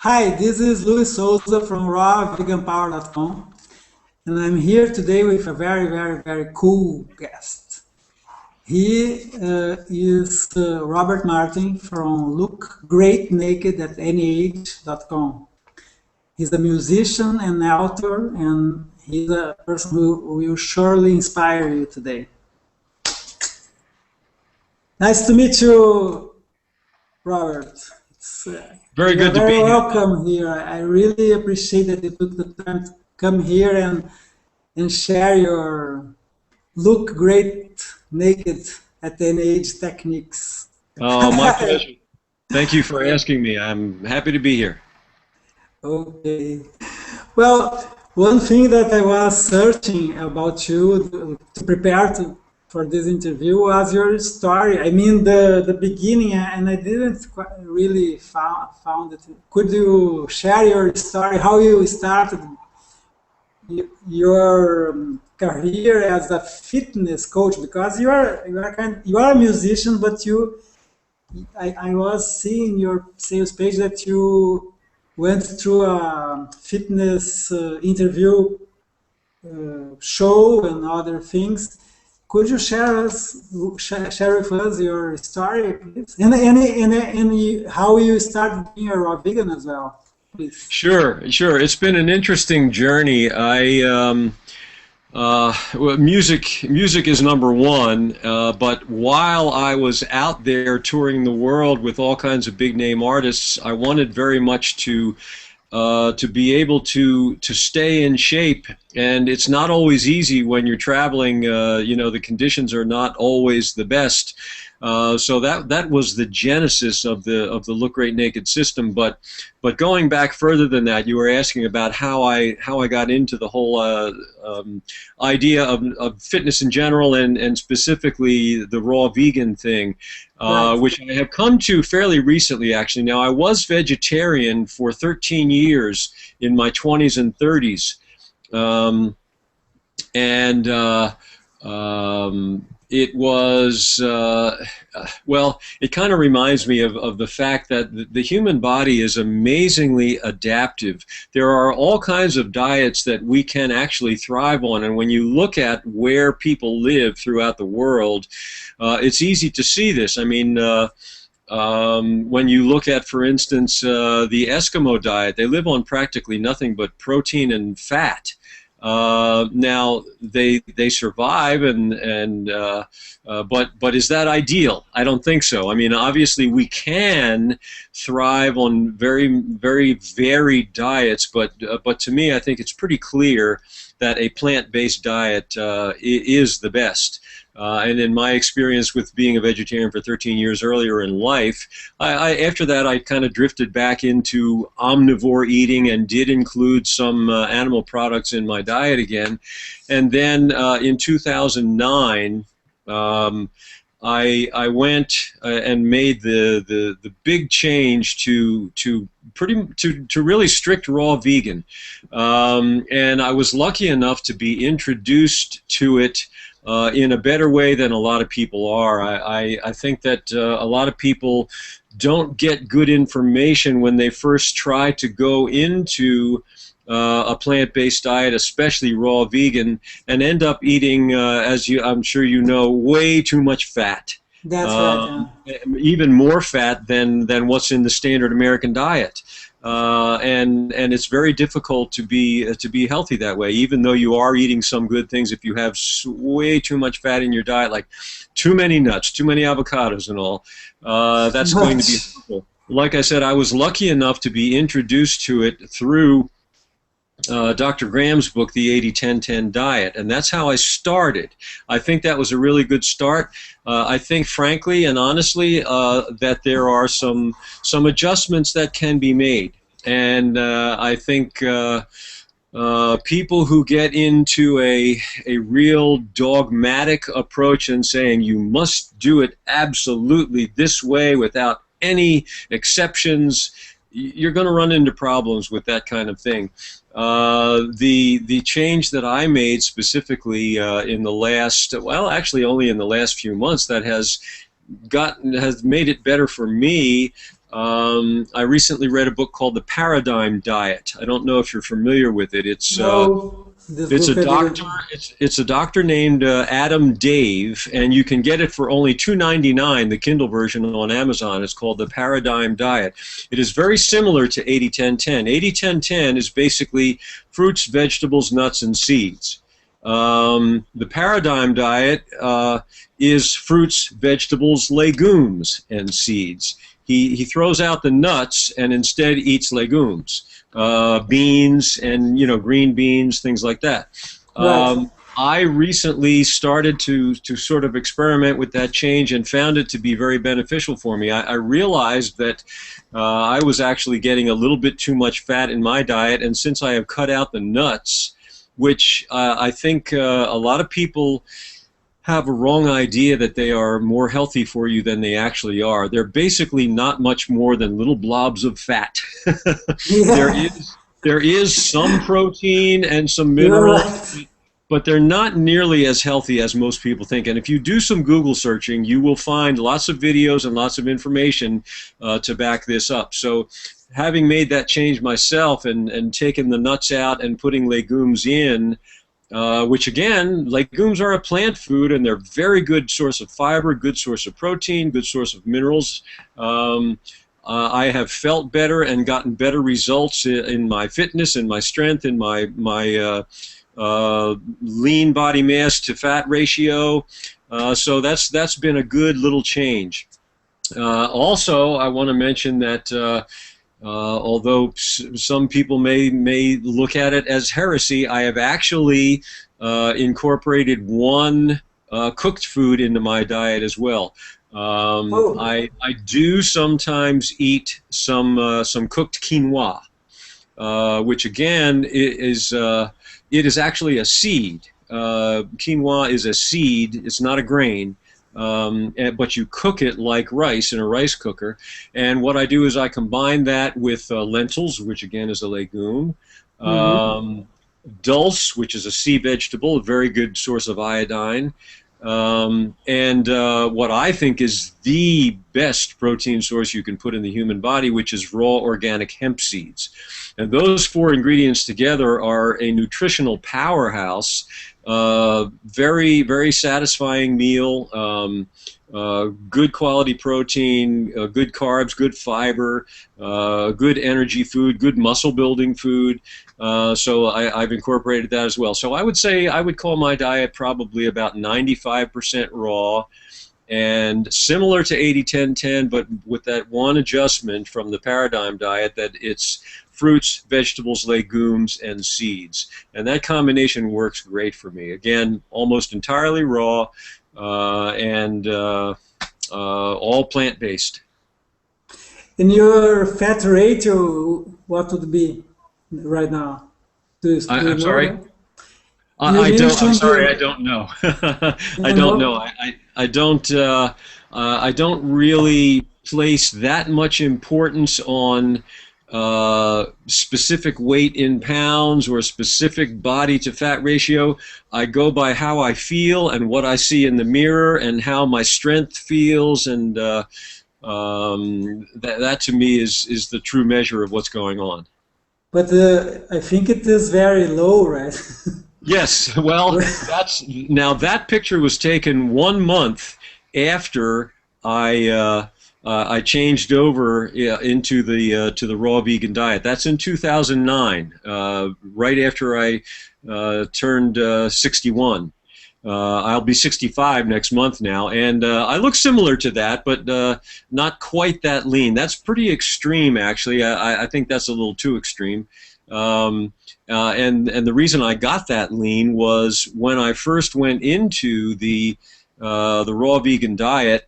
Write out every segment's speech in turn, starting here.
Hi, this is Luis Souza from rawveganpower.com, and I'm here today with a very cool guest. He is Robert Martin from Look Great Naked at anyage.com. He's a musician and author, and he's a person who will surely inspire you today. Nice to meet you, Robert. Very You're good to be very here. welcome here. I really appreciate that you took the time to come here and share your look great naked at any age techniques. Oh, my pleasure. Thank you for asking me. I'm happy to be here. Okay. Well, one thing that I was searching about you to prepare for this interview was your story. I mean, the beginning, and I didn't really found it. Could you share your story, how you started your career as a fitness coach? Because you are a musician, but I was seeing your sales page that you went through a fitness interview show and other things. Could you share with us your story, please? And how you started being a raw vegan as well, please. Sure. It's been an interesting journey. Well, music is number one, but while I was out there touring the world with all kinds of big name artists, I wanted very much to be able to stay in shape, and it's not always easy when you're traveling. The conditions are not always the best. So that was the genesis of the Look Great Naked system. But going back further than that, you were asking about how I got into the whole idea of fitness in general, and specifically the raw vegan thing, Right. which I have come to fairly recently, actually. Now, I was vegetarian for 13 years in my 20s and 30s, and it was, well, it kind of reminds me of the fact that the human body is amazingly adaptive. There are all kinds of diets that we can actually thrive on, and when you look at where people live throughout the world, it's easy to see this. I mean, when you look at, for instance, the Eskimo diet, they live on practically nothing but protein and fat. Now they survive, but is that ideal? I don't think so. I mean, obviously we can thrive on very varied diets, but to me, I think it's pretty clear that a plant-based diet is the best. And in my experience with being a vegetarian for 13 years earlier in life, after that I kind of drifted back into omnivore eating and did include some animal products in my diet again. And then in 2009, I went and made the big change to really strict raw vegan, and I was lucky enough to be introduced to it in a better way than a lot of people are. I think that a lot of people don't get good information when they first try to go into a plant-based diet, especially raw vegan, and end up eating, I'm sure you know, way too much fat. That's right. Even more fat than what's in the standard American diet. And it's very difficult to be healthy that way, even though you are eating some good things. If you have way too much fat in your diet, like too many nuts, too many avocados and all, that's going to be helpful. Like I said, I was lucky enough to be introduced to it through Dr. Graham's book, The 80-10-10 Diet, and that's how I started. I think that was a really good start. I think, frankly and honestly, that there are some adjustments that can be made, and I think people who get into a real dogmatic approach and saying you must do it absolutely this way without any exceptions, you're going to run into problems with that kind of thing. The change that I made specifically in the last, well, actually only in the last few months, that has made it better for me, I recently read a book called The Paradigm Diet. I don't know if you're familiar with it. No, this It's a book I doctor. didn't. It's a doctor named Adam Dave, and you can get it for only $2.99. The Kindle version on Amazon. It's called The Paradigm Diet. It is very similar to 80-10-10. 80-10-10 is basically fruits, vegetables, nuts, and seeds. The Paradigm Diet is fruits, vegetables, legumes, and seeds. He throws out the nuts and instead eats legumes, beans, and green beans, things like that. Right. I recently started to sort of experiment with that change and found it to be very beneficial for me. I realized that I was actually getting a little bit too much fat in my diet, and since I have cut out the nuts, which I think a lot of people have a wrong idea that they are more healthy for you than they actually are. They're basically not much more than little blobs of fat. there Yeah, is there is some protein and some you're minerals, right. but they're not nearly as healthy as most people think. And if you do some Google searching, you will find lots of videos and lots of information to back this up. So having made that change myself and taken the nuts out and putting legumes in, which again, legumes are a plant food, and they're a very good source of fiber, good source of protein, good source of minerals. I have felt better and gotten better results in my fitness, in my strength, in my lean body mass to fat ratio. So that's been a good little change. Also, I want to mention that although some people may look at it as heresy, I have actually incorporated one cooked food into my diet as well. Oh, I do sometimes eat some cooked quinoa, which again it is actually a seed. Quinoa is a seed; it's not a grain. But you cook it like rice in a rice cooker. And what I do is I combine that with lentils, which again is a legume, mm-hmm. dulse, which is a sea vegetable, a very good source of iodine, and what I think is the best protein source you can put in the human body, which is raw organic hemp seeds. And those four ingredients together are a nutritional powerhouse. Very, very satisfying meal, good quality protein, good carbs, good fiber, good energy food, good muscle building food. So I've incorporated that as well. So I would say I would call my diet probably about 95% raw, and similar to 80-10-10, but with that one adjustment from the Paradigm Diet, that it's fruits, vegetables, legumes, and seeds. And that combination works great for me. Again, almost entirely raw and all plant-based. In your fat ratio, what would be right now? Do you I'm know sorry? that? You I don't. I'm mentioned sorry. I you, don't know. I you don't know. know, I don't. I don't really place that much importance on specific weight in pounds or specific body to fat ratio. I go by how I feel and what I see in the mirror and how my strength feels, and that to me is the true measure of what's going on. but I think it is very low, right? Yes, well, that picture was taken 1 month after I changed over, yeah, into the to the raw vegan diet. That's in 2009, right after I turned 61. I'll be 65 next month now, and I look similar to that, but not quite that lean. That's pretty extreme, actually. I think that's a little too extreme. And the reason I got that lean was when I first went into the raw vegan diet.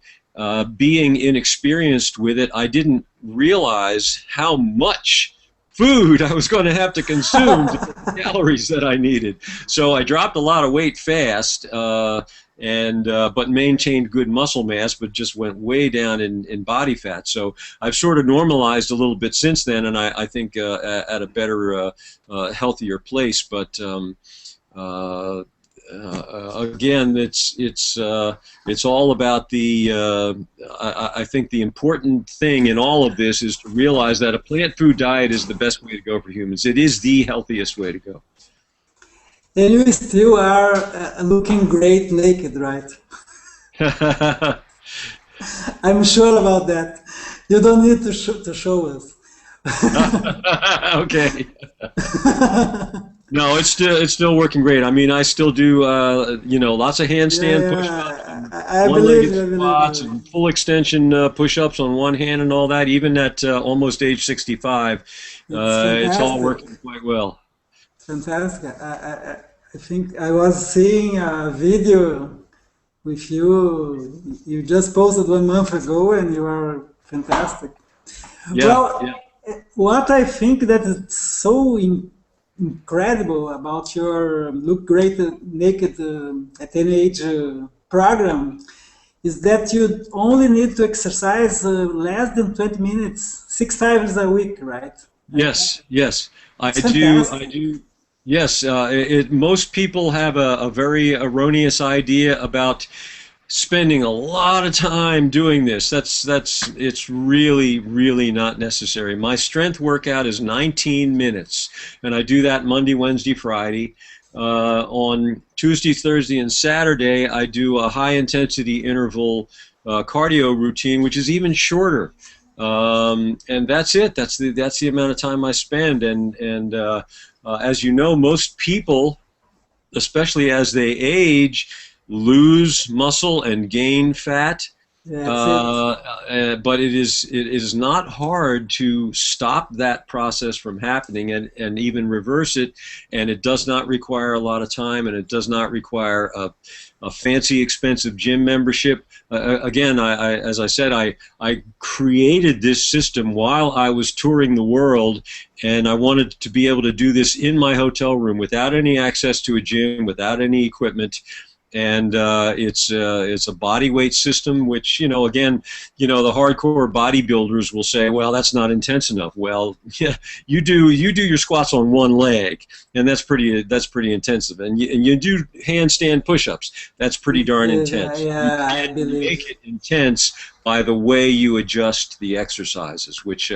Being inexperienced with it, I didn't realize how much food I was going to have to consume to get the calories that I needed. So I dropped a lot of weight fast, but maintained good muscle mass, but just went way down in body fat. So I've sort of normalized a little bit since then, and I think at a better, healthier place. But again, it's all about the. I think the important thing in all of this is to realize that a plant food diet is the best way to go for humans. It is the healthiest way to go. And you still are looking great naked, right? I'm sure about that. You don't need to show us. Okay. No, it's still working great. I mean, I still do lots of handstand push-ups, I one-legged believe squats, you. and full extension push-ups on one hand and all that. Even at almost age 65, It's it's all fantastic. working quite well. Fantastic. I think I was seeing a video with you. You just posted 1 month ago, and you are fantastic. Yeah, Well, yeah. what I think that is so incredible about your Look Great Naked at any age program is that you only need to exercise less than 20 minutes, 6 times a week, right? Yes, yes, I It's do. I fantastic. do. Yes, most people have a very erroneous idea about spending a lot of time doing this. It's really not necessary. My strength workout is 19 minutes, and I do that Monday, Wednesday, Friday. On Tuesday, Thursday, and Saturday, I do a high intensity interval cardio routine, which is even shorter. And that's it. That's the amount of time I spend. And as you know, most people, especially as they age, lose muscle and gain fat. That's it. But it is not hard to stop that process from happening and even reverse it, and it does not require a lot of time, and it does not require a fancy expensive gym membership. Again, as I said, I created this system while I was touring the world, and I wanted to be able to do this in my hotel room without any access to a gym, without any equipment. And it's a body weight system, which again, the hardcore bodybuilders will say, well, that's not intense enough. Well, yeah, you do your squats on one leg, and that's pretty intensive. And you do handstand push-ups. That's pretty darn intense. Yeah, I You believe. make it intense by the way you adjust the exercises, which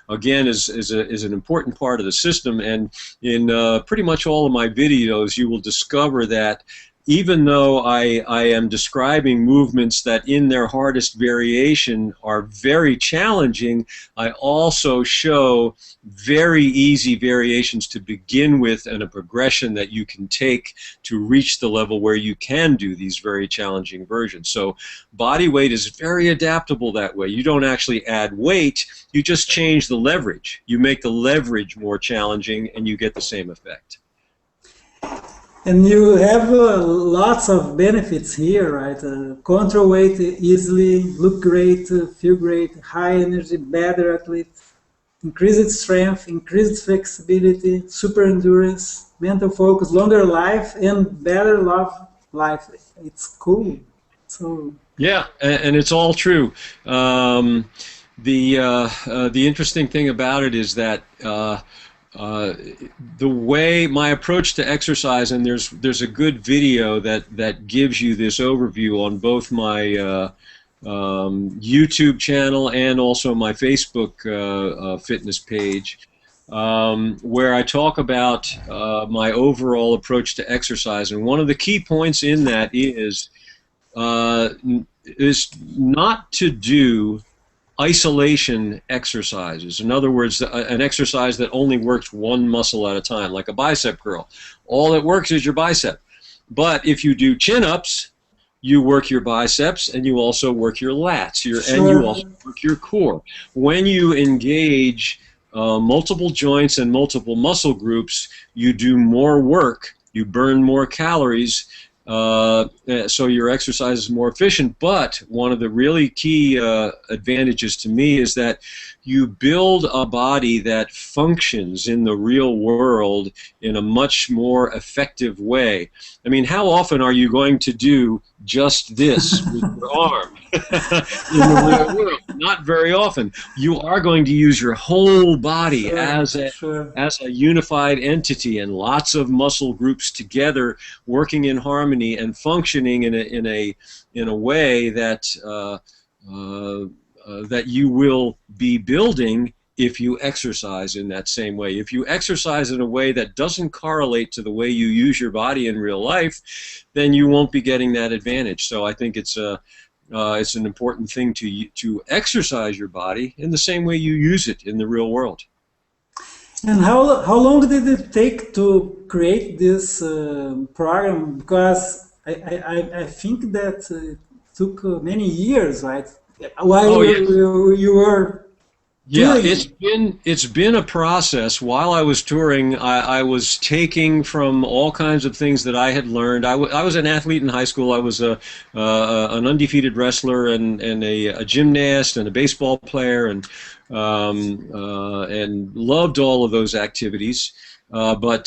again is an important part of the system. And in pretty much all of my videos, you will discover that even though I am describing movements that in their hardest variation are very challenging, I also show very easy variations to begin with and a progression that you can take to reach the level where you can do these very challenging versions. So body weight is very adaptable that way. You don't actually add weight, you just change the leverage. You make the leverage more challenging and you get the same effect. And you have lots of benefits here, right? Control weight easily, look great, feel great, high energy, better athlete, increased strength, increased flexibility, super endurance, mental focus, longer life, and better love life. It's cool. So Yeah, and it's all true. The interesting thing about it is that uh, the way my approach to exercise, and there's a good video that gives you this overview on both my YouTube channel and also my Facebook fitness page, where I talk about my overall approach to exercise. And one of the key points in that uh, is not to do isolation exercises. In other words, an exercise that only works one muscle at a time, like a bicep curl. All that works is your bicep. But if you do chin-ups, you work your biceps and you also work your lats, and you sure, also work your core. When you engage multiple joints and multiple muscle groups, you do more work, you burn more calories, so your exercise is more efficient. But one of the really key advantages to me is that you build a body that functions in the real world in a much more effective way. I mean, how often are you going to do just this with your arm in the real world? Not very often. You are going to use your whole body Sure, sure. as a unified entity, and lots of muscle groups together working in harmony and functioning in a way that that you will be building if you exercise in that same way. If you exercise in a way that doesn't correlate to the way you use your body in real life, then you won't be getting that advantage. So I think it's an important thing to exercise your body in the same way you use it in the real world. And how long did it take to create this program? Because I think that it took many years, right? While Oh, yeah. you were Yeah, touring. it's been a process. While I was touring, I was taking from all kinds of things that I had learned. I was an athlete in high school. I was an undefeated wrestler and a gymnast and a baseball player and loved all of those activities. But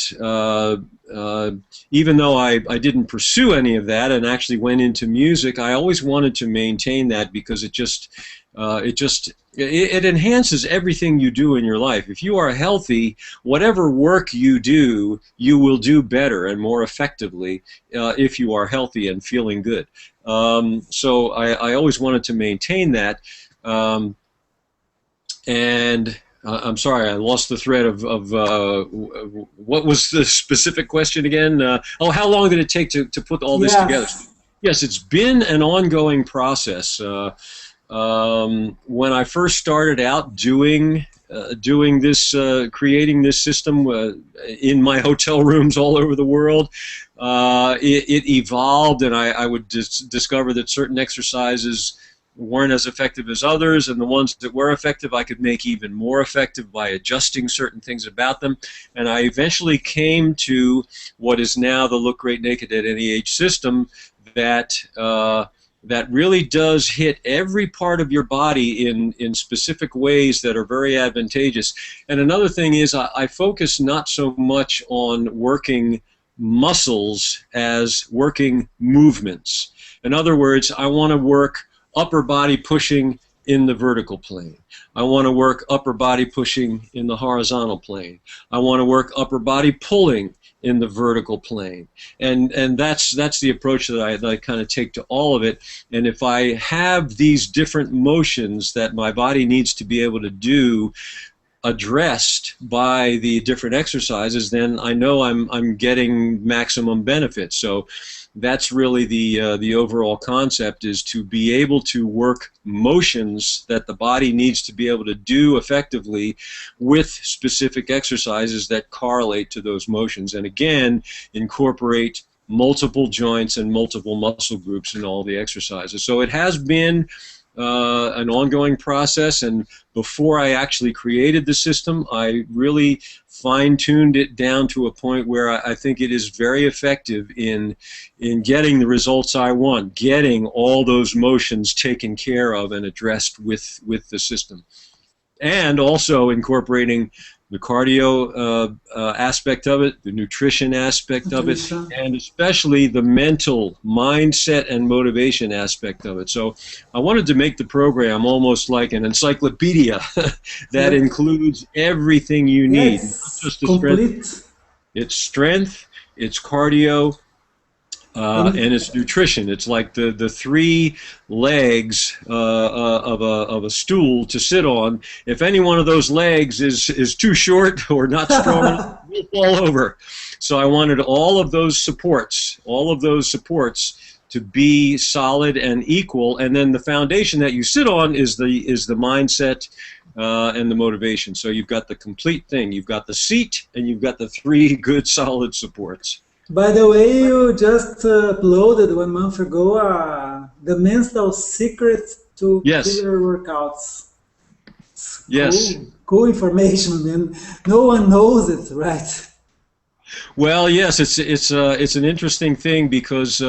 even though I didn't pursue any of that and actually went into music, I always wanted to maintain that because it enhances everything you do in your life. If you are healthy, whatever work you do, you will do better and more effectively if you are healthy and feeling good. So I always wanted to maintain that. And I'm sorry, I lost the thread of what was the specific question again? How long did it take to put all this together? Yes. Yes, it's been an ongoing process. When I first started out doing this, creating this system in my hotel rooms all over the world, it evolved, and I would discover that certain exercises weren't as effective as others, and the ones that were effective I could make even more effective by adjusting certain things about them. And I eventually came to what is now the Look Great Naked at Any Age system that that really does hit every part of your body in specific ways that are very advantageous. And another thing is I focus not so much on working muscles as working movements. In other words, I want to work upper body pushing in the vertical plane. I want to work upper body pushing in the horizontal plane. I want to work upper body pulling in the vertical plane. And that's the approach that I kind of take to all of it. And if I have these different motions that my body needs to be able to do addressed by the different exercises, then I know I'm getting maximum benefit. So that's really the overall concept, is to be able to work motions that the body needs to be able to do effectively with specific exercises that correlate to those motions, and again incorporate multiple joints and multiple muscle groups in all the exercises. So it has been an ongoing process, and before I actually created the system, I really fine-tuned it down to a point where I think it is very effective in getting the results I want, getting all those motions taken care of and addressed with the system, and also incorporating the cardio aspect of it, the nutrition aspect of it, Nutrition. and especially the mental mindset and motivation aspect of it. So I wanted to make the program almost like an encyclopedia that Yeah. includes everything you Yeah, need, not it's just the complete. strength, it's cardio, And and it's nutrition. It's like the three legs of a stool to sit on. If any one of those legs is too short or not strong enough, you'll fall over. So I wanted all of those supports to be solid and equal, and then the foundation that you sit on is the mindset and the motivation. So you've got the complete thing. You've got the seat, and you've got the three good solid supports. by the way, you just uploaded 1 month ago the mental secret to Yes. killer workouts. It's Yes. cool information, and no one knows it, right? Well, yes, it's an interesting thing because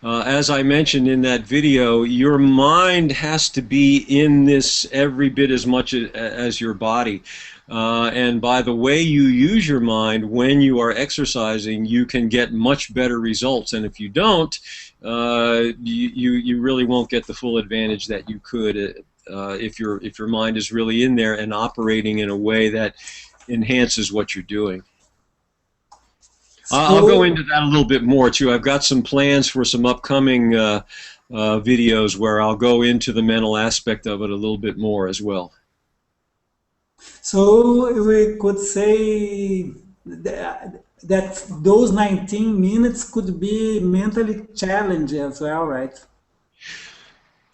as I mentioned in that video, your mind has to be in this every bit as much as your body. And by the way you use your mind when you are exercising, you can get much better results. And if you don't, you really won't get the full advantage that you could if your mind is really in there and operating in a way that enhances what you're doing. I'll go So, into that a little bit more too. I've got some plans for some upcoming videos where I'll go into the mental aspect of it a little bit more as well. so we could say that those 19 minutes could be mentally challenging as well, right?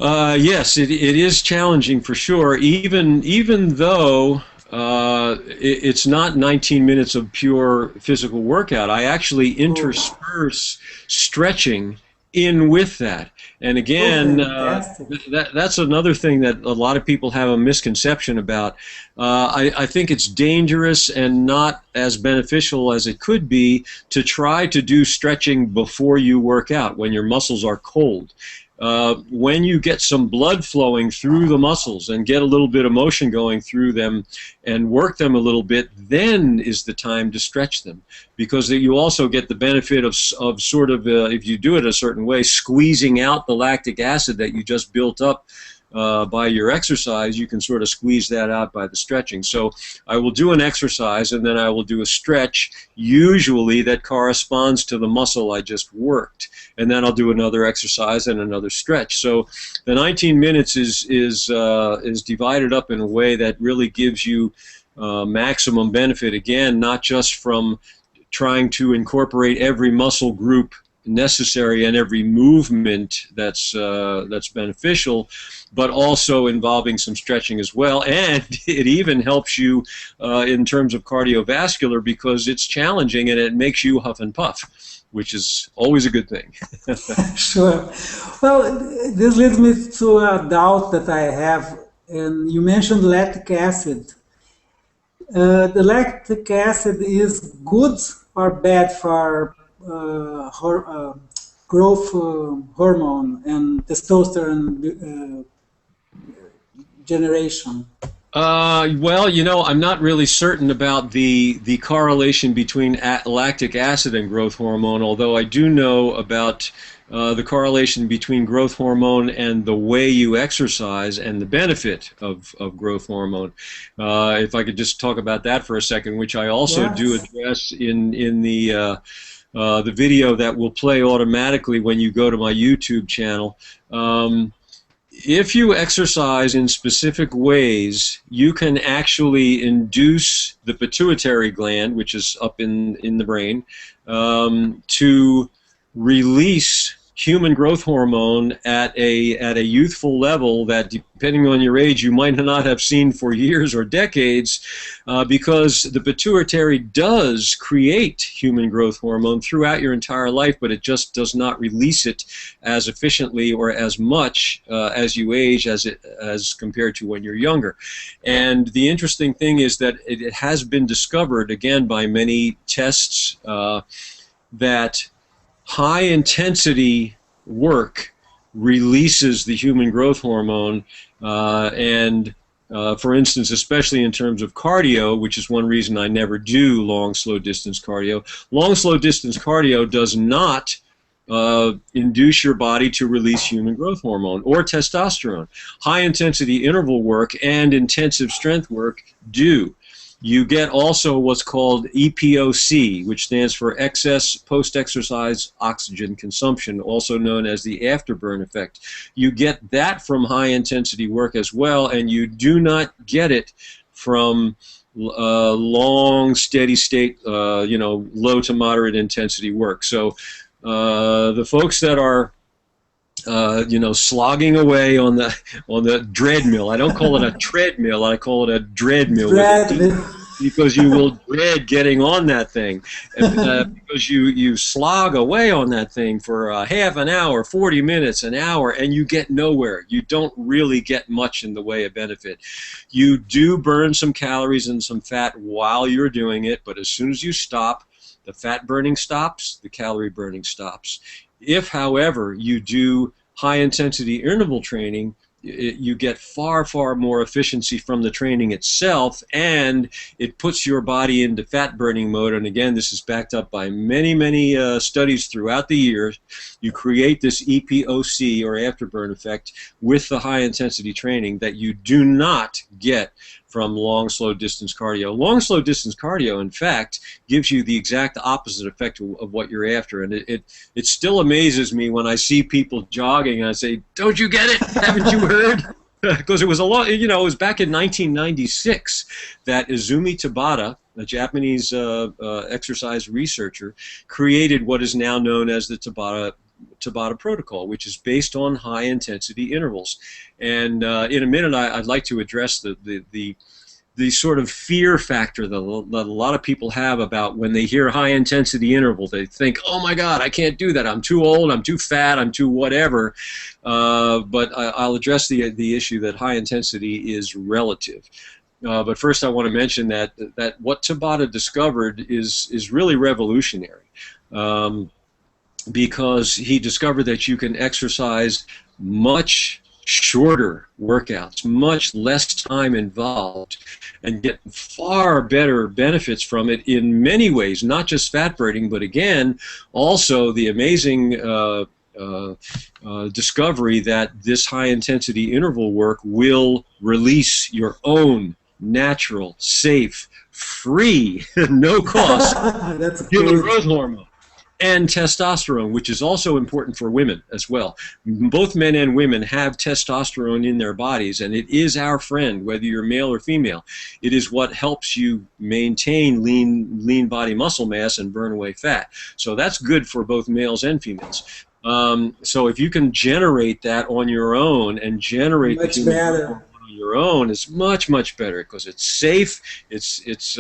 Yes, it is challenging for sure. Even though it's not 19 minutes of pure physical workout, I actually Oh, intersperse stretching in with that. And oh, again, fantastic. that's another thing that a lot of people have a misconception about. I think it's dangerous and not as beneficial as it could be to try to do stretching before you work out when your muscles are cold. When you get some blood flowing through the muscles and get a little bit of motion going through them and work them a little bit, then is the time to stretch them, because you also get the benefit of sort of, if you do it a certain way, squeezing out the lactic acid that you just built up by your exercise. You can sort of squeeze that out by the stretching. So I will do an exercise and then I will do a stretch, usually that corresponds to the muscle I just worked. And then I'll do another exercise and another stretch. So the 19 minutes is divided up in a way that really gives you maximum benefit. Again, not just from trying to incorporate every muscle group necessary and every movement that's beneficial, but also involving some stretching as well. And it even helps you in terms of cardiovascular, because it's challenging and it makes you huff and puff, which is always a good thing. Sure. Well, this leads me to a doubt that I have. And you mentioned lactic acid. The lactic acid is good or bad for growth hormone and testosterone generation? Well, you know, I'm not really certain about the correlation between lactic acid and growth hormone, although I do know about the correlation between growth hormone and the way you exercise and the benefit of growth hormone. If I could just talk about that for a second, which I also do Yes. address in the video that will play automatically when you go to my YouTube channel. If you exercise in specific ways, you can actually induce the pituitary gland, which is up in the brain, to release human growth hormone at a youthful level that, depending on your age, you might not have seen for years or decades, because the pituitary does create human growth hormone throughout your entire life, but it just does not release it as efficiently or as much as you age as compared to when you're younger. And the interesting thing is that it has been discovered, again, by many tests, that high intensity work releases the human growth hormone, and for instance, especially in terms of cardio, which is one reason I never do long, slow distance cardio. Long, slow distance cardio does not induce your body to release human growth hormone or testosterone. High intensity interval work and intensive strength work do. You get also what's called EPOC, which stands for excess post-exercise oxygen consumption, also known as the afterburn effect. You get that from high-intensity work as well, and you do not get it from long, steady-state, low to moderate intensity work. So the folks that are slogging away on the treadmill. I don't call it a treadmill. I call it a dreadmill with a Dread. D, because you will dread getting on that thing, because you slog away on that thing for half an hour, 40 minutes, an hour, and you get nowhere. You don't really get much in the way of benefit. You do burn some calories and some fat while you're doing it, but as soon as you stop, The fat burning stops, the calorie burning stops. If, however, you do high-intensity interval training, you get far, far more efficiency from the training itself, and it puts your body into fat-burning mode. And again, this is backed up by many, many studies throughout the years. You create this EPOC, or afterburn effect, with the high-intensity training that you do not get from long, slow distance cardio. Long, slow distance cardio, in fact, gives you the exact opposite effect of what you're after. And it still amazes me when I see people jogging and I say, "Don't you get it? Haven't you heard?" Because it was it was back in 1996 that Izumi Tabata, a Japanese exercise researcher, created what is now known as the Tabata protocol, which is based on high-intensity intervals. And in a minute, I'd like to address the sort of fear factor that a lot of people have about when they hear high-intensity interval. They think, "Oh my God, I can't do that. I'm too old. I'm too fat. I'm too whatever." But I'll address the issue that high intensity is relative. But first, I want to mention that what Tabata discovered is really revolutionary. Because he discovered that you can exercise much shorter workouts, much less time involved, and get far better benefits from it in many ways, not just fat burning, but again, also the amazing discovery that this high-intensity interval work will release your own natural, safe, free, no cost human growth hormone. And testosterone, which is also important for women as well. Both men and women have testosterone in their bodies, and it is our friend, whether you're male or female. It is what helps you maintain lean body muscle mass and burn away fat. So that's good for both males and females. So if you can generate that on your own and generate much better. On your own, it's much, much better because it's safe, it's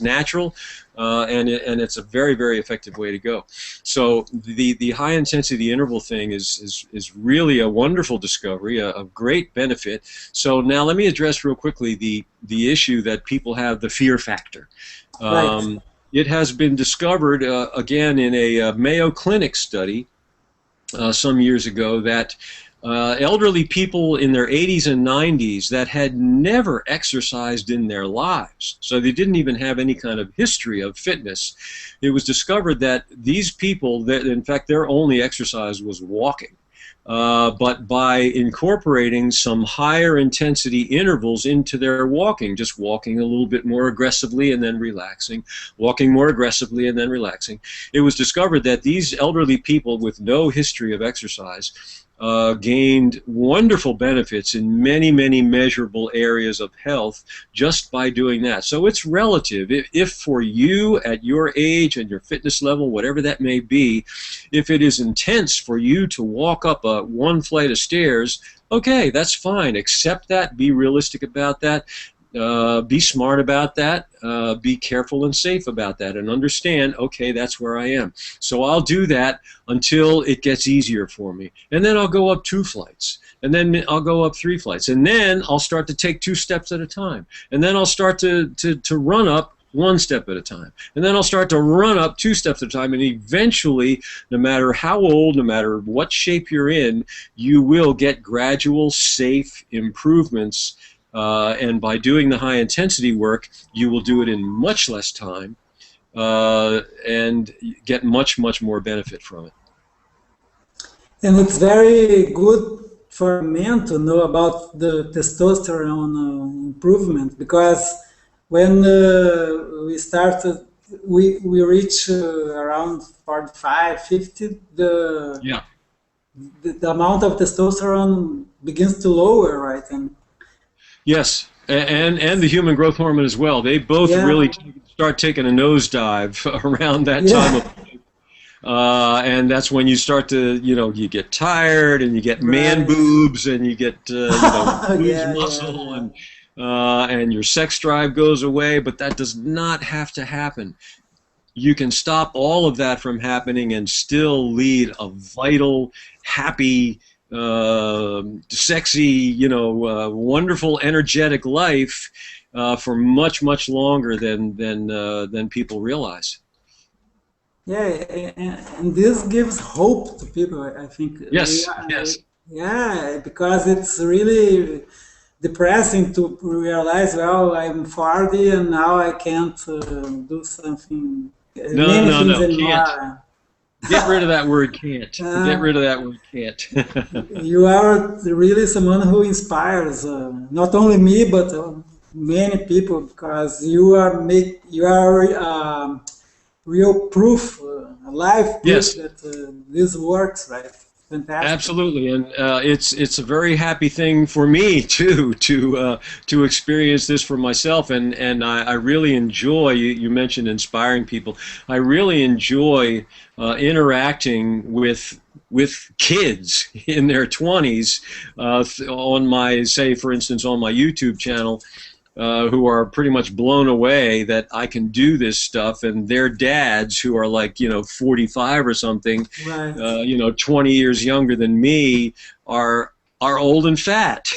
natural. And it's a very, very effective way to go. So the high intensity interval thing is really a wonderful discovery, a great benefit. So now let me address real quickly the issue that people have, the fear factor. Right. It has been discovered again in a Mayo Clinic study some years ago that elderly people in their 80s and 90s that had never exercised in their lives, so they didn't even have any kind of history of fitness, it was discovered that these people, that in fact their only exercise was walking. But by incorporating some higher intensity intervals into their walking, just walking a little bit more aggressively and then relaxing, walking more aggressively and then relaxing, it was discovered that these elderly people with no history of exercise gained wonderful benefits in many, many measurable areas of health just by doing that. So it's relative. If for you at your age and your fitness level, whatever that may be, if it is intense for you to walk up one flight of stairs, okay, that's fine. Accept that. Be realistic about that. Be smart about that, be careful and safe about that, and understand, okay, that's where I am. So I'll do that until it gets easier for me. And then I'll go up 2 flights. And then I'll go up 3 flights. And then I'll start to take 2 steps at a time. And then I'll start to run up 1 step at a time. And then I'll start to run up 2 steps at a time. And eventually, no matter how old, no matter what shape you're in, you will get gradual, safe improvements. And by doing the high-intensity work, you will do it in much less time and get much, much more benefit from it. And it's very good for men to know about the testosterone improvement, because when we started, we reach around 45, 50, the amount of testosterone begins to lower, right? And yes, and the human growth hormone as well. They both really start taking a nosedive around that time of life. And that's when you start to, you get tired and you get man boobs and you get lose muscle and your sex drive goes away. But that does not have to happen. You can stop all of that from happening and still lead a vital, happy, sexy, wonderful, energetic life for much, much longer than people realize. Yeah, and this gives hope to people. I think Yes, yes. yeah, because it's really depressing to realize, well, I'm 40 and now I can't do something, No, many no, things no. Can't. anymore. Get rid of that word can't. Get Uh, rid of that word can't. you are really someone who inspires not only me but many people because you are real proof, live proof Yes. that this works, right? Fantastic. Absolutely, and it's a very happy thing for me too to experience this for myself, and I really enjoy. You mentioned inspiring people. I really enjoy interacting with kids in their 20s on my, say, for instance, on my YouTube channel, who are pretty much blown away that I can do this stuff, and their dads, who are like 45 or something, Right. 20 years younger than me, are old and fat,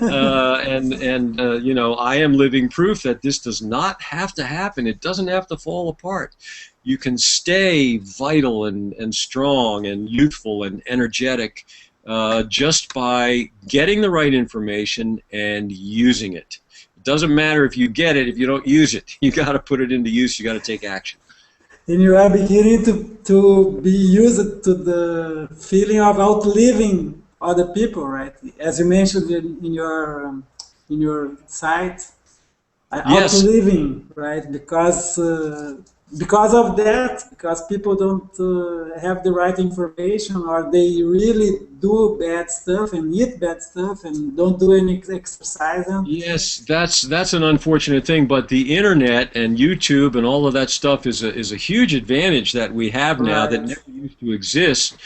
and I am living proof that this does not have to happen. It doesn't have to fall apart. You can stay vital and strong and youthful and energetic just by getting the right information and using it. It doesn't matter if you get it if you don't use it. You got to put it into use. You got to take action. And you are beginning to be used to the feeling of outliving other people, right? As you mentioned in your site, Yes, outliving, right? Because of that, because people don't have the right information, or they really do bad stuff and eat bad stuff and don't do any exercise. And yes, that's an unfortunate thing, but the internet and YouTube and all of that stuff is a huge advantage that we have now that right, never used to exist.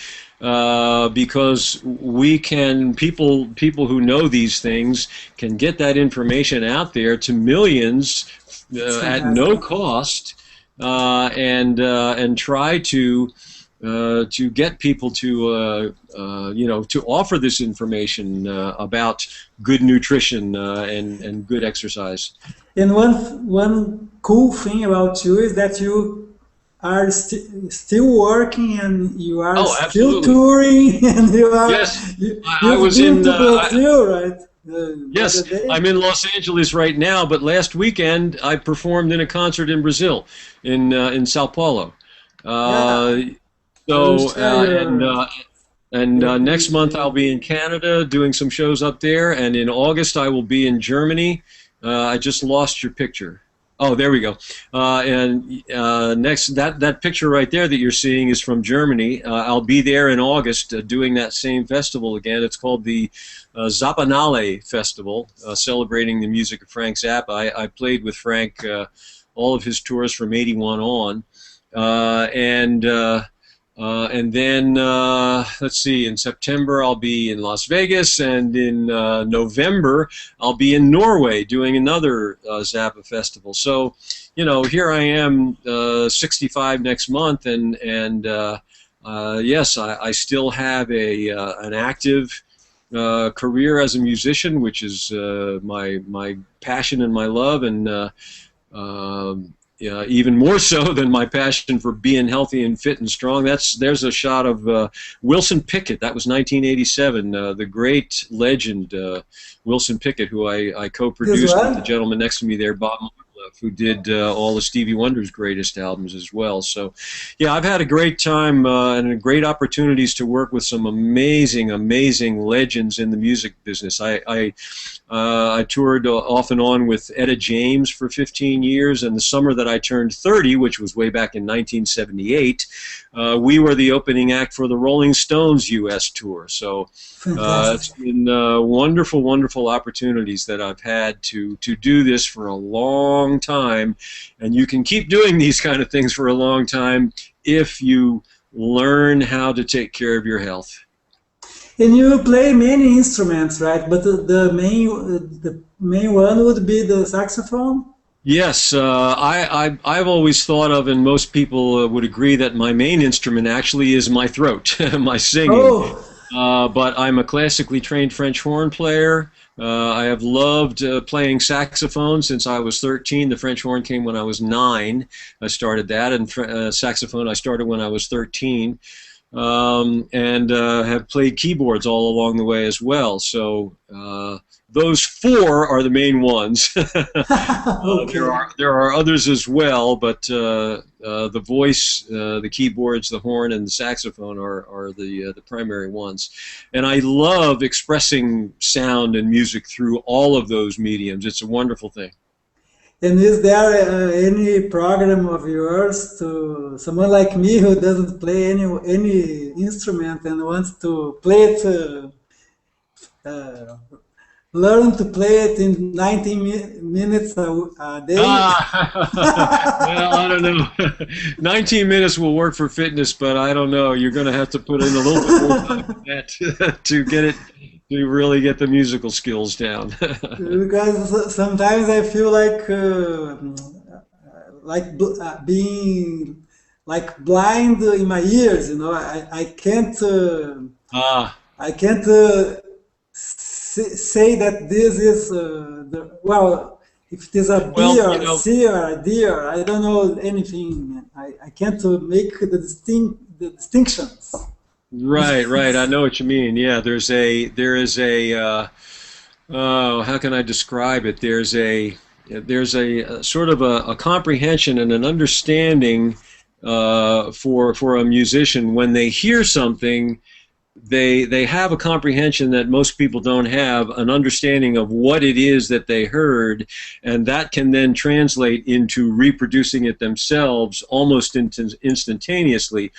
Because we can people who know these things can get that information out there to millions it's at no fantastic. cost, and try to get people to offer this information about good nutrition and good exercise. And one cool thing about you is that you are still working and you are Oh, still absolutely. touring and Yes, I you've was been in. to Brazil, right? The other Yes, day. I'm in Los Angeles right now, but last weekend I performed in a concert in Brazil, in Sao Paulo. Yeah, Uh, I will so share uh, and uh, and your next page month I'll there. be in Canada doing some shows up there, and in August I will be in Germany. I just lost your picture. Oh, there we go. And next, that picture right there that you're seeing is from Germany. I'll be there in August doing that same festival again. It's called the Zappanale Festival, celebrating the music of Frank Zappa. I played with Frank all of his tours from '81 on, uh, and. Uh, and then, let's see, in September I'll be in Las Vegas, and in November I'll be in Norway doing another Zappa festival. So, here I am, 65 next month, and yes, I still have an active career as a musician, which is my passion and my love, and yeah, even more so than my passion for being healthy and fit and strong. There's a shot of Wilson Pickett. That was 1987. The great legend Wilson Pickett, who I This co-produced with the one? gentleman next to me there, Bob Marleff, who did all of Stevie Wonder's greatest albums as well. So, yeah, I've had a great time and great opportunities to work with some amazing, amazing legends in the music business. I toured off and on with Etta James for 15 years, and the summer that I turned 30, which was way back in 1978, we were the opening act for the Rolling Stones U.S. tour. So it's Fantastic. been wonderful, wonderful opportunities that I've had to do this for a long time, and you can keep doing these kind of things for a long time if you learn how to take care of your health. And you play many instruments, right? But the main one would be the saxophone. Yes, I've always thought of, and most people would agree that my main instrument actually is my throat, my singing. Oh, But I'm a classically trained French horn player. I have loved playing saxophone since I was 13. The French horn came when I was 9. I started that, and saxophone I started when I was 13. And have played keyboards all along the way as well. So those 4 are the main ones. Okay. There are others as well, but the voice, the keyboards, the horn, and the saxophone are the primary ones. And I love expressing sound and music through all of those mediums. It's a wonderful thing. And is there any program of yours to someone like me who doesn't play any instrument and wants to play it, uh, learn to play it in 90 minutes a day? Well, I don't know. 19 minutes will work for fitness, but I don't know. You're going to have to put in a little bit more time than that to get it, to really get the musical skills down. Because sometimes I feel being like blind in my ears. You know, I can't. Ah, I can't say that this is well, if it is a B well, or a C or a D or I don't know anything. I can't make the distinctions. right, right. I know what you mean. Yeah, there is a oh, how can I describe it? There's a sort of a comprehension and an understanding for a musician when they hear something. They have a comprehension that most people don't have, an understanding of what it is that they heard, and that can then translate into reproducing it themselves almost instantaneously,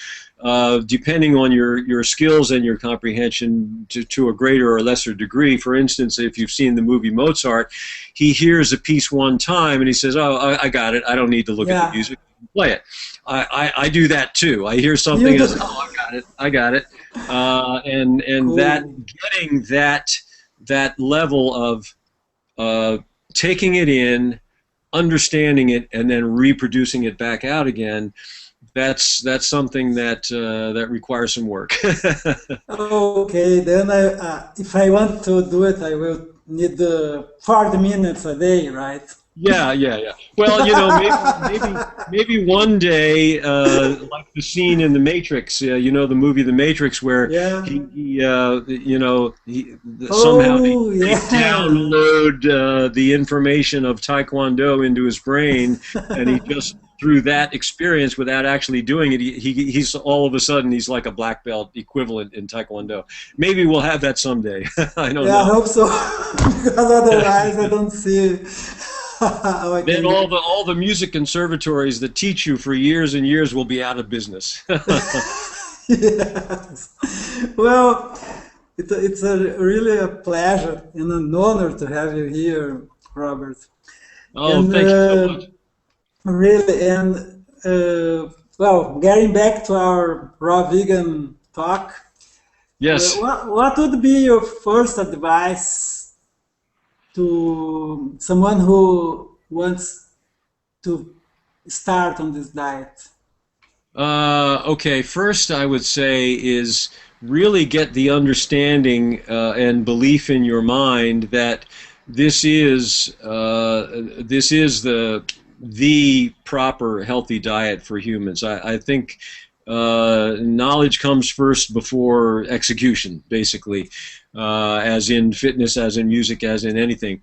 depending on your skills and your comprehension to a greater or lesser degree. For instance, if you've seen the movie Mozart, he hears a piece one time and he says, "Oh, I got it. I don't need to look at the music. Play it." I do that too. I hear something and I say, "Oh, I got it." And Cool. that getting that level of taking it in, understanding it, and then reproducing it back out again. That's something that requires some work. Okay, then if I want to do it, I will need 40 minutes a day, right? Yeah. Well, maybe one day, like the scene in The Matrix, the movie The Matrix, where Yeah. he somehow Oh, they yeah. download the information of Taekwondo into his brain, and he just through that experience, without actually doing it, he's all of a sudden he's like a black belt equivalent in Taekwondo. Maybe we'll have that someday. I don't Yeah, I know. hope so. Because otherwise, I don't see how I Then can. all the music conservatories that teach you for years and years will be out of business. Yes. Well, it's really a pleasure and an honor to have you here, Robert. Oh, And thank you so much. really, and well, getting back to our raw vegan talk, Yes. what would be your first advice to someone who wants to start on this diet? Okay, first I would say is really get the understanding and belief in your mind that this is the proper healthy diet for humans. I think knowledge comes first before execution, basically, as in fitness, as in music, as in anything.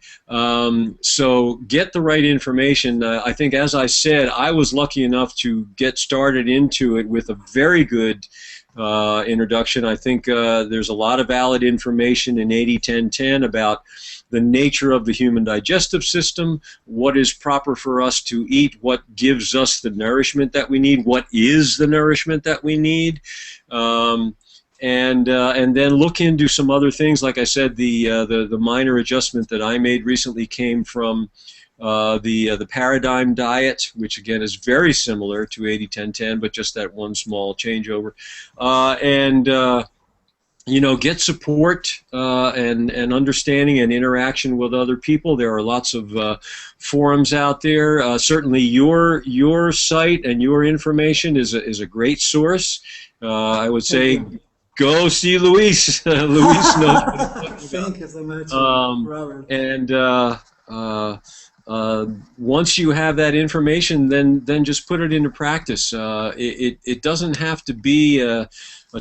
So get the right information. I think, as I said, I was lucky enough to get started into it with a very good introduction. I think there's a lot of valid information in 80-10-10 about the nature of the human digestive system, what is proper for us to eat, what gives us the nourishment that we need, what is the nourishment that we need, and then look into some other things. Like I said, the minor adjustment that I made recently came from the paradigm diet, which again is very similar to 80-10-10, but just that one small changeover, get support and understanding and interaction with other people. There are lots of forums out there. Certainly, your site and your information is a great source. I would Thank say you. go see Luis. Luis knows what he's talking Thank you so much, about. Robert. And once you have that information, then just put it into practice. It doesn't have to be a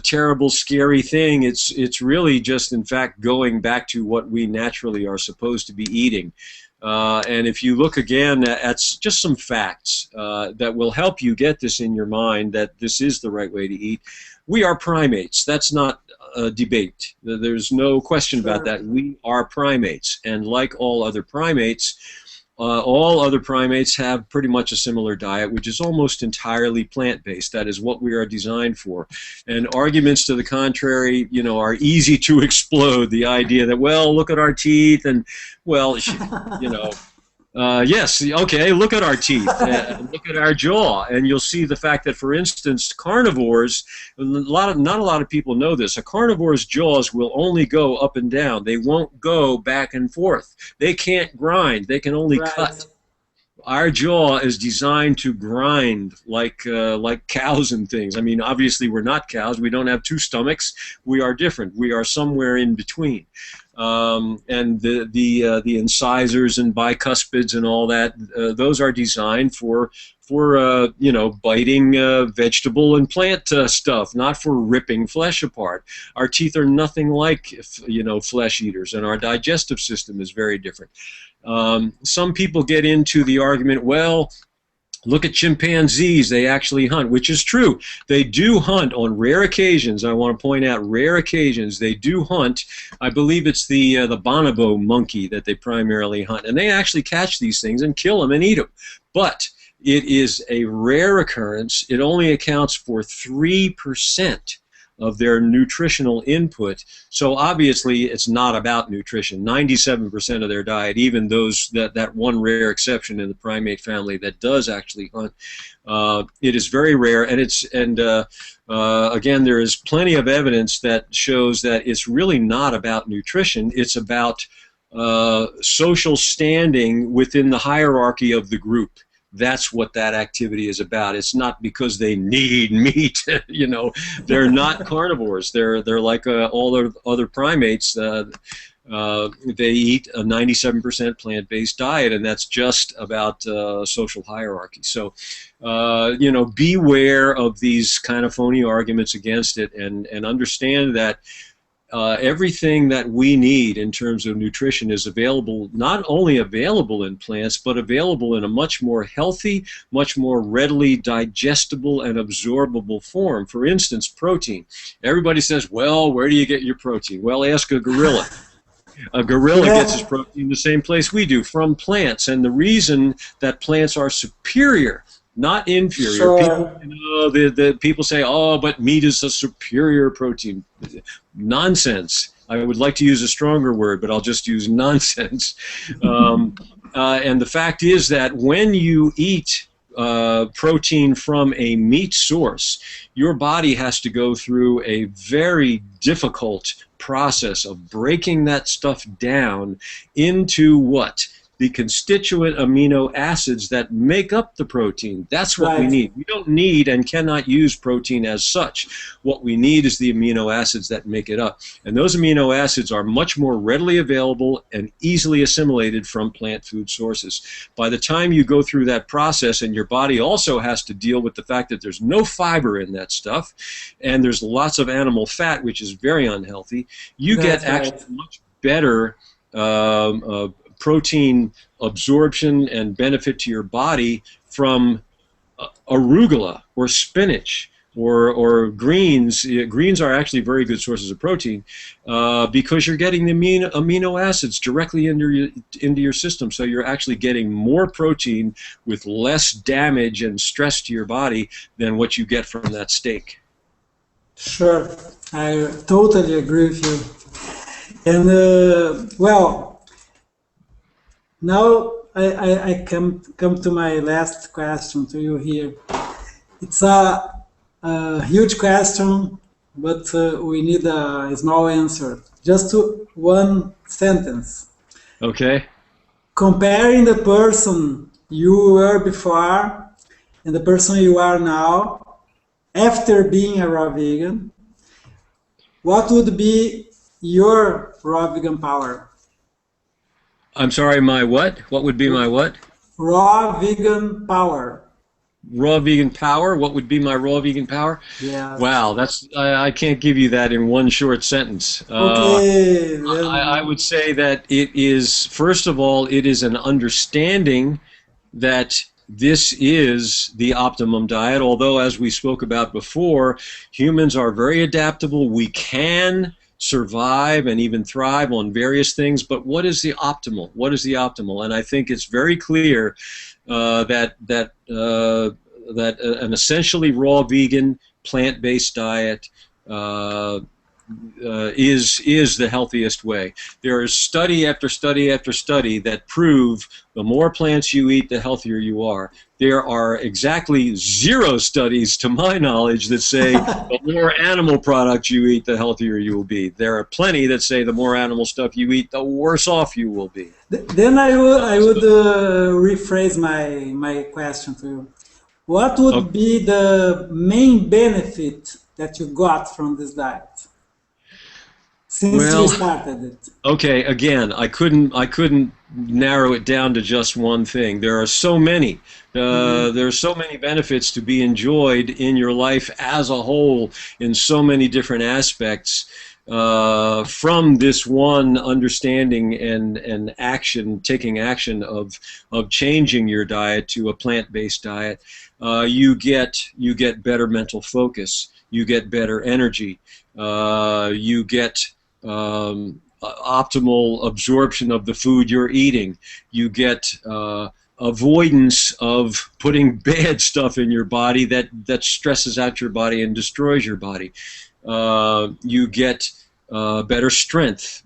terrible, scary thing. It's really just, in fact, going back to what we naturally are supposed to be eating. And if you look again at just some facts that will help you get this in your mind, that this is the right way to eat. We are primates. That's not a debate. There's no question about that. We are primates. And like all other primates have pretty much a similar diet, which is almost entirely plant-based. That is what we are designed for. And arguments to the contrary, are easy to explode. The idea that, well, look at our teeth, and, well, yes, okay, look at our teeth, look at our jaw, and you'll see the fact that, for instance, carnivores, not a lot of people know this, a carnivore's jaws will only go up and down. They won't go back and forth. They can't grind. They can only cut. Our jaw is designed to grind like cows and things. I mean, obviously we're not cows. We don't have two stomachs. We are different. We are somewhere in between. And the incisors and bicuspids and all that, those are designed for biting vegetable and plant stuff, not for ripping flesh apart. Our teeth are nothing like flesh eaters, and our digestive system is very different. Some people get into the argument, well, look at chimpanzees, they actually hunt, which is true. They do hunt on rare occasions. I want to point out, rare occasions, they do hunt. I believe it's the bonobo monkey that they primarily hunt, and they actually catch these things and kill them and eat them. But it is a rare occurrence. It only accounts for 3% of their nutritional input. So obviously it's not about nutrition. 97% of their diet, even those that one rare exception in the primate family that does actually hunt, it is very rare. And again, there is plenty of evidence that shows that it's really not about nutrition. It's about social standing within the hierarchy of the group. That's what that activity is about. It's not because they need meat. They're not carnivores. They're like all other primates. They eat a 97% plant-based diet, and that's just about social hierarchy. So, beware of these kind of phony arguments against it, and understand that everything that we need in terms of nutrition is available, not only available in plants, but available in a much more healthy, much more readily digestible and absorbable form. For instance, protein. Everybody says, well, where do you get your protein? Well, ask a gorilla. A gorilla gets his protein the same place we do, from plants. And the reason that plants are superior, not inferior. Sure. People, people say, oh, but meat is a superior protein. Nonsense. I would like to use a stronger word, but I'll just use nonsense. And the fact is that when you eat protein from a meat source, your body has to go through a very difficult process of breaking that stuff down into what? The constituent amino acids that make up the protein. That's what we need. We don't need and cannot use protein as such. What we need is the amino acids that make it up. And those amino acids are much more readily available and easily assimilated from plant food sources. By the time you go through that process, and your body also has to deal with the fact that there's no fiber in that stuff, and there's lots of animal fat, which is very unhealthy, you get actually much better protein absorption and benefit to your body from arugula or spinach or greens. Greens are actually very good sources of protein because you're getting the amino acids directly into your system. So you're actually getting more protein with less damage and stress to your body than what you get from that steak. Sure, I totally agree with you. And well, now I come to my last question to you here. It's a huge question, but we need a small answer. Just to one sentence. Okay. Comparing the person you were before and the person you are now, after being a raw vegan, what would be your raw vegan power? I'm sorry, my what? What would be my what? Raw vegan power. Raw vegan power? What would be my raw vegan power? Yes. Wow, I can't give you that in one short sentence. Okay, I then would say that it is, first of all, it is an understanding that this is the optimum diet, although, as we spoke about before, humans are very adaptable. We can survive and even thrive on various things, but what is the optimal? What is the optimal? And I think it's very clear that an essentially raw vegan plant-based diet is the healthiest way. There is study after study after study that prove the more plants you eat, the healthier you are. There are exactly 0 studies, to my knowledge, that say the more animal products you eat, the healthier you will be. There are plenty that say the more animal stuff you eat, the worse off you will be. then I would rephrase my question to you. What would Okay. be the main benefit that you got from this diet since you Well, started it? okay, again, I couldn't narrow it down to just one thing. There are so many. Hmm. There are so many benefits to be enjoyed in your life as a whole in so many different aspects from this one understanding and action, taking action of changing your diet to a plant-based diet. You get better mental focus. You get better energy. You get optimal absorption of the food you're eating. You get avoidance of putting bad stuff in your body that stresses out your body and destroys your body. You get better strength,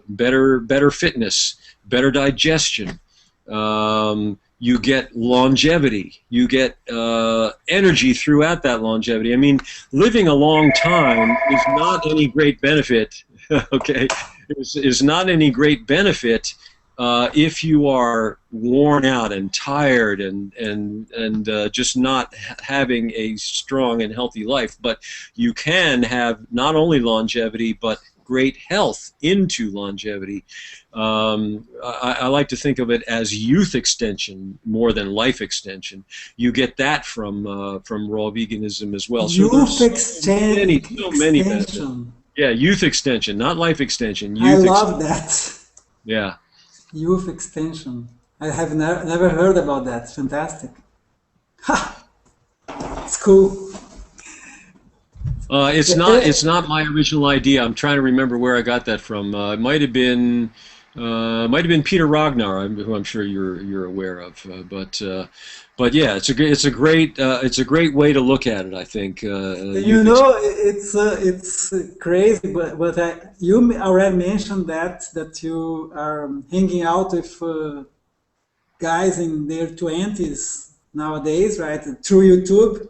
better fitness, better digestion. You get longevity. You get energy throughout that longevity. I mean, living a long time is not any great benefit. Okay, is not any great benefit if you are worn out and tired and just not having a strong and healthy life. But you can have not only longevity but great health into longevity. I like to think of it as youth extension more than life extension. You get that from raw veganism as well. So Youth there's so many benefits. extension. Yeah, youth extension, not life extension. I Youth extension. love that. Yeah. Youth extension. I have never heard about that. Fantastic. Ha! It's cool. It's not my original idea. I'm trying to remember where I got that from. It might have been Peter Ragnar, who I'm sure you're aware of. But yeah, it's a great way to look at it. I think You youth. know, it's crazy, but you already mentioned that you are hanging out with guys in their 20s nowadays, right? Through YouTube.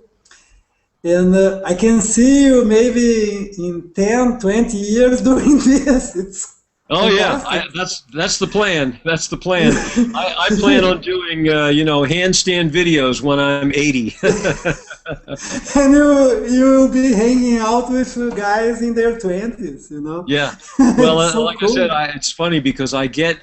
And I can see you maybe in 10, 20 years doing this. It's Oh yeah, fantastic. that's the plan. That's the plan. I plan on doing handstand videos when I'm 80. And you'll be hanging out with guys in their 20s, you know? Yeah. Well, It's so like I said, cool. it's funny because I get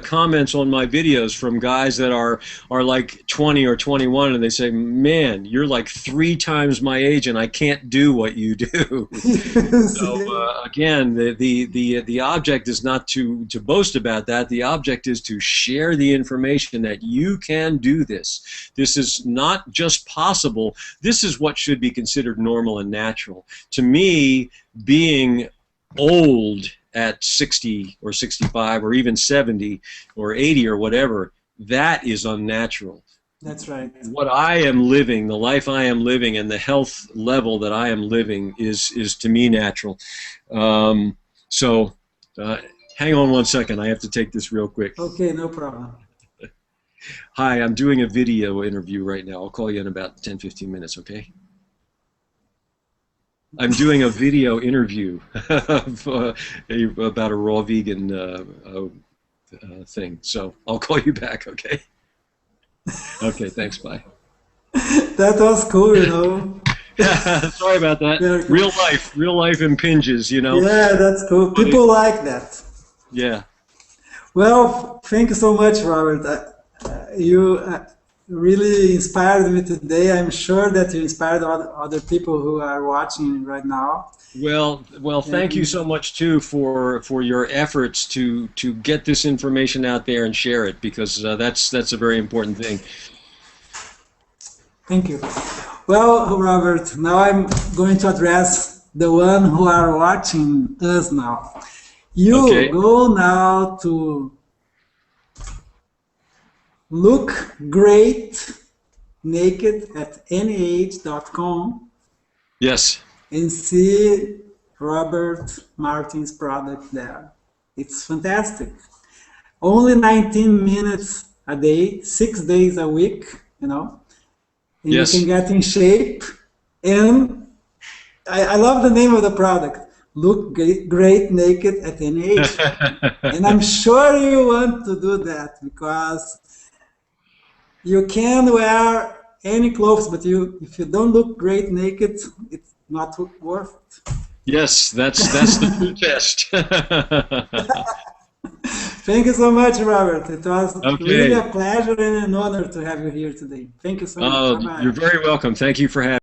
comments on my videos from guys that are like 20 or 21, and they say, "Man, you're like 3 times my age, and I can't do what you do." You So see? again, the object is not to boast about that. The object is to share the information that you can do this. This is not just possible. This is what should be considered normal and natural. To me, being old at 60 or 65 or even 70 or 80 or whatever, that is unnatural. That's right. What I am living, the life I am living, and the health level that I am living is to me natural. So hang on one second. I have to take this real quick. Okay, no problem. Hi, I'm doing a video interview right now. I'll call you in about 10, 15 minutes, okay? I'm doing a video interview of, about a raw vegan thing. So I'll call you back, okay? Okay, thanks, bye. That was cool, you know. Sorry about that. Very good. Real life impinges, you know. Yeah, that's cool. People like that. Yeah. Well, thank you so much, Robert. You really inspired me today. I'm sure that you inspired other people who are watching right now. Well, thank you And so much too for your efforts to get this information out there and share it, because that's a very important thing. thank you. Well, Robert, now I'm going to address the one who are watching us now. You Okay. go now to look great naked at nih.com Yes. and see Robert Martin's product there. It's fantastic. Only 19 minutes a day, 6 days a week, and you can Yes. get in shape. And I love the name of the product. Look great naked at any age. And I'm sure you want to do that because you can wear any clothes, but if you don't look great naked, it's not worth it. Yes, that's the true test. Thank you so much, Robert. It was really Okay. a pleasure and an honor to have you here today. Thank you so much. Bye You're bye. very welcome. Thank you for having